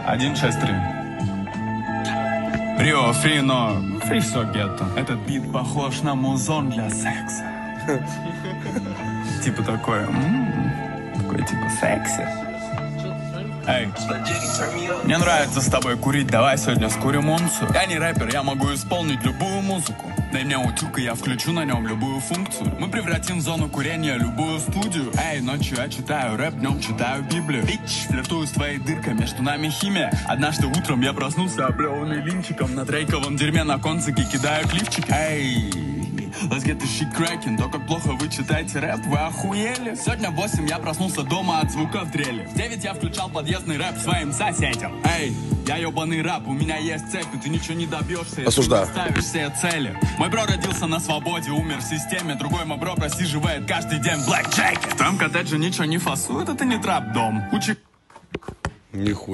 163. Рио, фри, но фри все гетто. Этот бит похож на музон для секса. Типа такой, такой типа секси. Эй, мне нравится с тобой курить, давай сегодня скурим унцию. Я не рэпер, я могу исполнить любую музыку. Дай мне утюг, и я включу на нем любую функцию. Мы превратим в зону курения любую студию. Эй, ночью я читаю рэп, днем читаю Библию. Бич, флиртую с твоей дыркой, между нами химия. Однажды утром я проснулся, облеванный линчиком. На дрейковом дерьме на концике кидаю клифчики. Эй, let's get this shit cracking. То, как плохо вы читаете рэп, вы охуели? Сегодня в 8 я проснулся дома от звуков дрели. В 9 я включал подъездный рэп своим соседям. Эй, я ебаный раб, у меня есть цепи, ты ничего не добьешься, если не ставишь себе цели. Мой бро родился на свободе, умер в системе. Другой мой бро просиживает каждый день в блэкджеке. В твоем коттедже ничего не фасует, это не трап-дом. Нихуя.